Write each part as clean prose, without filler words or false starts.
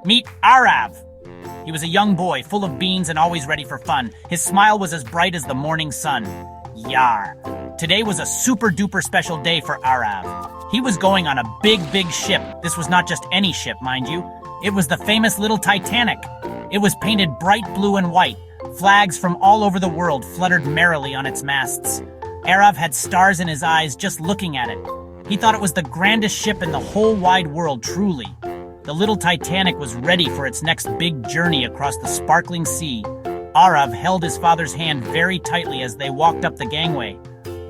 Meet Arav. He was a young boy, full of beans and always ready for fun. His smile was as bright as the morning sun. Yar. Today was a super-duper special day for Arav. He was going on a big ship. This was not just any ship, mind you. It was the famous little Titanic. It was painted bright blue and white. Flags from all over the world fluttered merrily on its masts. Arav had stars in his eyes just looking at it. He thought it was the grandest ship in the whole wide world, truly. The little Titanic was ready for its next big journey across the sparkling sea. Arav held his father's hand very tightly as they walked up the gangway.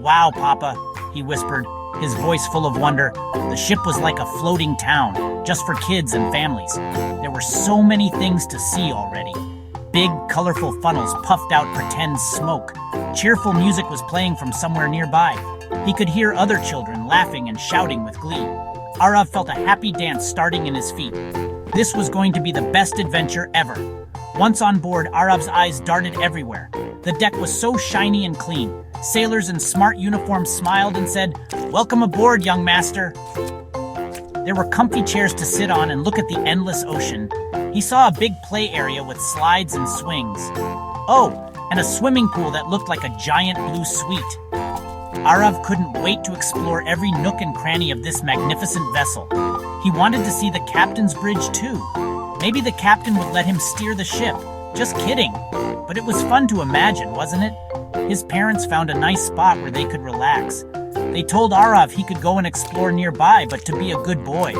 "Wow, Papa," he whispered, his voice full of wonder. The ship was like a floating town, just for kids and families. There were so many things to see already. Big, colorful funnels puffed out pretend smoke. Cheerful music was playing from somewhere nearby. He could hear other children laughing and shouting with glee. Arav felt a happy dance starting in his feet. This was going to be the best adventure ever. Once on board, Arav's eyes darted everywhere. The deck was so shiny and clean. Sailors in smart uniforms smiled and said, "Welcome aboard, young master." There were comfy chairs to sit on and look at the endless ocean. He saw a big play area with slides and swings. Oh, and a swimming pool that looked like a giant blue suite. Arav couldn't wait to explore every nook and cranny of this magnificent vessel. He wanted to see the captain's bridge too. Maybe the captain would let him steer the ship. Just kidding. But it was fun to imagine, wasn't it? His parents found a nice spot where they could relax. They told Arav he could go and explore nearby, but to be a good boy.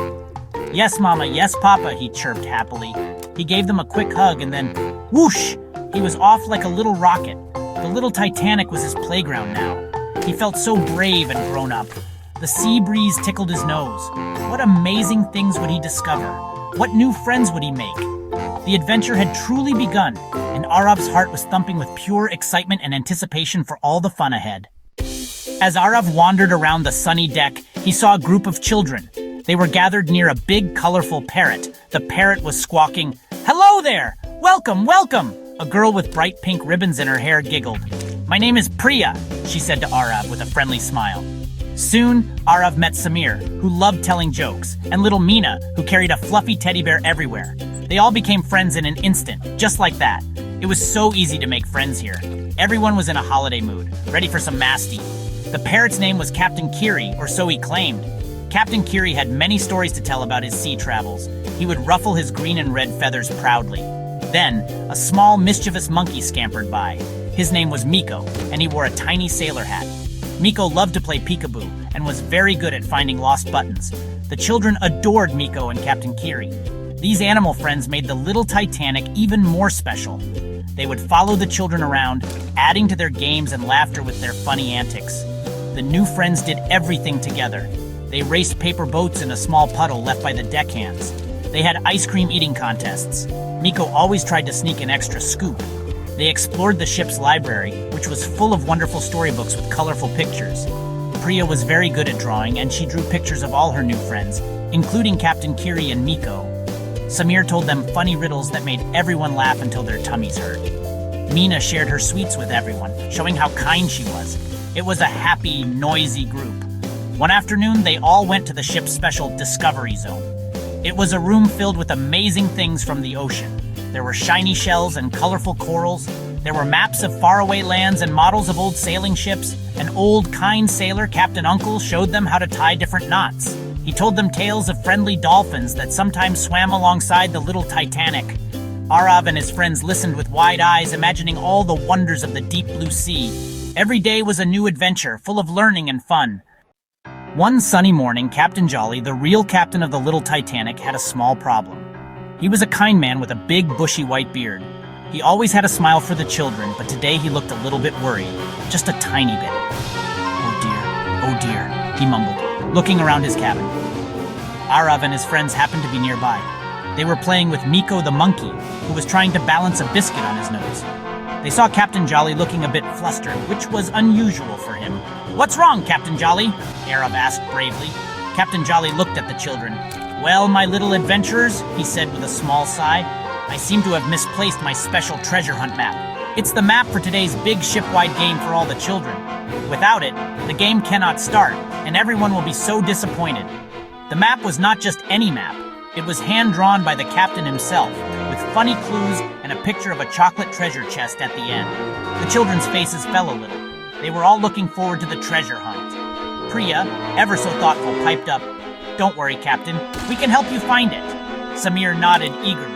"Yes, Mama, yes, Papa," he chirped happily. He gave them a quick hug and then, whoosh, he was off like a little rocket. The little Titanic was his playground now. He felt so brave and grown up. The sea breeze tickled his nose. What amazing things would he discover? What new friends would he make? The adventure had truly begun, and Arav's heart was thumping with pure excitement and anticipation for all the fun ahead. As Arav wandered around the sunny deck, he saw a group of children. They were gathered near a big, colorful parrot. The parrot was squawking, "Hello there! Welcome, welcome!" A girl with bright pink ribbons in her hair giggled. "My name is Priya," she said to Arav with a friendly smile. Soon, Arav met Samir, who loved telling jokes, and little Mina, who carried a fluffy teddy bear everywhere. They all became friends in an instant, just like that. It was so easy to make friends here. Everyone was in a holiday mood, ready for some masty. The parrot's name was Captain Kiri, or so he claimed. Captain Kiri had many stories to tell about his sea travels. He would ruffle his green and red feathers proudly. Then, a small, mischievous monkey scampered by. His name was Miko, and he wore a tiny sailor hat. Miko loved to play peekaboo and was very good at finding lost buttons. The children adored Miko and Captain Kiri. These animal friends made the little Titanic even more special. They would follow the children around, adding to their games and laughter with their funny antics. The new friends did everything together. They raced paper boats in a small puddle left by the deckhands. They had ice cream eating contests. Miko always tried to sneak an extra scoop. They explored the ship's library, which was full of wonderful storybooks with colorful pictures. Priya was very good at drawing, and she drew pictures of all her new friends, including Captain Kiri and Miko. Samir told them funny riddles that made everyone laugh until their tummies hurt. Mina shared her sweets with everyone, showing how kind she was. It was a happy, noisy group. One afternoon, they all went to the ship's special Discovery Zone. It was a room filled with amazing things from the ocean. There were shiny shells and colorful corals. There were maps of faraway lands and models of old sailing ships. An old, kind sailor, Captain Uncle, showed them how to tie different knots. He told them tales of friendly dolphins that sometimes swam alongside the little Titanic. Arav and his friends listened with wide eyes, imagining all the wonders of the deep blue sea. Every day was a new adventure, full of learning and fun. One sunny morning, Captain Jolly, the real captain of the little Titanic, had a small problem. He was a kind man with a big, bushy white beard. He always had a smile for the children, but today he looked a little bit worried, just a tiny bit. Oh dear, he mumbled, looking around his cabin. Arav and his friends happened to be nearby. They were playing with Miko the monkey, who was trying to balance a biscuit on his nose. They saw Captain Jolly looking a bit flustered, which was unusual for him. "What's wrong, Captain Jolly?" Arav asked bravely. Captain Jolly looked at the children. "Well, my little adventurers," he said with a small sigh, "I seem to have misplaced my special treasure hunt map. It's the map for today's big ship-wide game for all the children. Without it, the game cannot start, and everyone will be so disappointed. The map was not just any map. It was hand-drawn by the captain himself, with funny clues and a picture of a chocolate treasure chest at the end. The children's faces fell a little. They were all looking forward to the treasure hunt. Priya, ever so thoughtful, piped up, "Don't worry, Captain. We can help you find it." Samir nodded eagerly.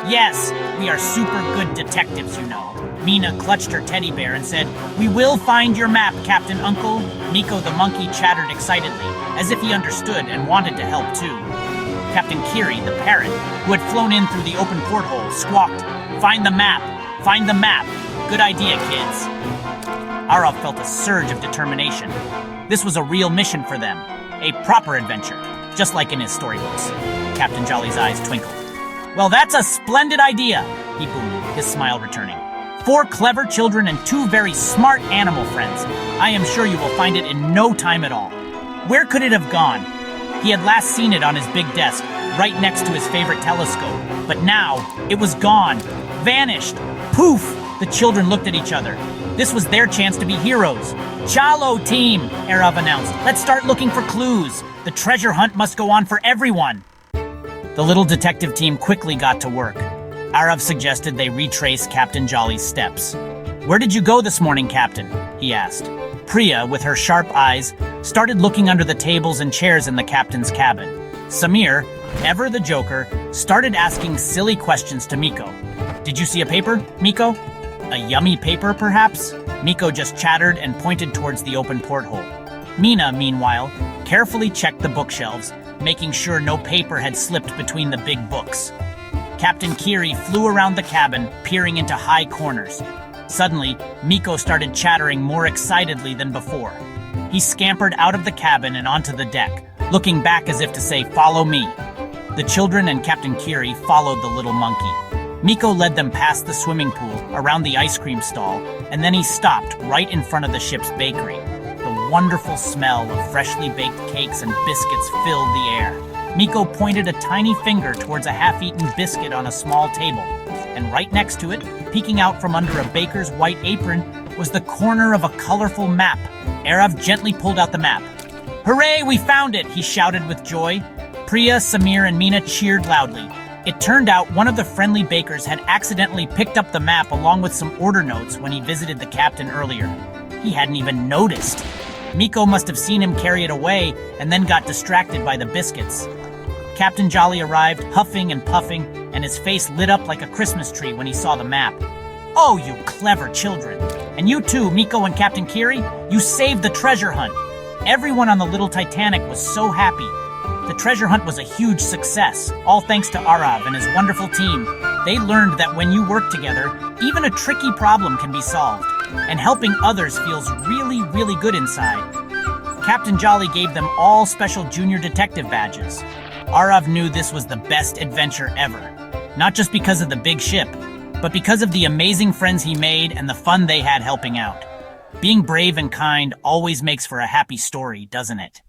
"Yes, we are super good detectives, you know." Mina clutched her teddy bear and said, "We will find your map, Captain Uncle." Miko the monkey chattered excitedly, as if he understood and wanted to help too. Captain Kiri, the parrot, who had flown in through the open porthole, squawked, "Find the map! Find the map! Good idea, kids." Arav felt a surge of determination. This was a real mission for them, a proper adventure, just like in his storybooks. Captain Jolly's eyes twinkled. "Well, that's a splendid idea," he boomed, his smile returning. "4 clever children and 2 very smart animal friends. I am sure you will find it in no time at all." Where could it have gone? He had last seen it on his big desk, right next to his favorite telescope. But now, it was gone. Vanished. Poof! The children looked at each other. This was their chance to be heroes. "Chalo, team!" Arav announced. "Let's start looking for clues. The treasure hunt must go on for everyone." The little detective team quickly got to work. Arav suggested they retrace Captain Jolly's steps. "Where did you go this morning, Captain?" he asked. Priya, with her sharp eyes, started looking under the tables and chairs in the captain's cabin. Samir, ever the joker, started asking silly questions to Miko. "Did you see a paper, Miko?" "A yummy paper, perhaps?" Miko just chattered and pointed towards the open porthole. Mina, meanwhile, carefully checked the bookshelves, making sure no paper had slipped between the big books. Captain Kiri flew around the cabin, peering into high corners. Suddenly, Miko started chattering more excitedly than before. He scampered out of the cabin and onto the deck, looking back as if to say, "Follow me." The children and Captain Kiri followed the little monkey. Miko led them past the swimming pool, around the ice cream stall, and then he stopped right in front of the ship's bakery. The wonderful smell of freshly baked cakes and biscuits filled the air. Miko pointed a tiny finger towards a half-eaten biscuit on a small table, and right next to it, peeking out from under a baker's white apron, was the corner of a colorful map. Arav gently pulled out the map. "Hooray, we found it!" he shouted with joy. Priya, Samir, and Mina cheered loudly. It turned out one of the friendly bakers had accidentally picked up the map along with some order notes when he visited the captain earlier. He hadn't even noticed. Miko must have seen him carry it away and then got distracted by the biscuits. Captain Jolly arrived, huffing and puffing, and his face lit up like a Christmas tree when he saw the map. "Oh, you clever children! And you too, Miko and Captain Kiri, you saved the treasure hunt!" Everyone on the little Titanic was so happy. The treasure hunt was a huge success, all thanks to Arav and his wonderful team. They learned that when you work together, even a tricky problem can be solved, and helping others feels really, really good inside. Captain Jolly gave them all special junior detective badges. Arav knew this was the best adventure ever, not just because of the big ship, but because of the amazing friends he made and the fun they had helping out. Being brave and kind always makes for a happy story, doesn't it?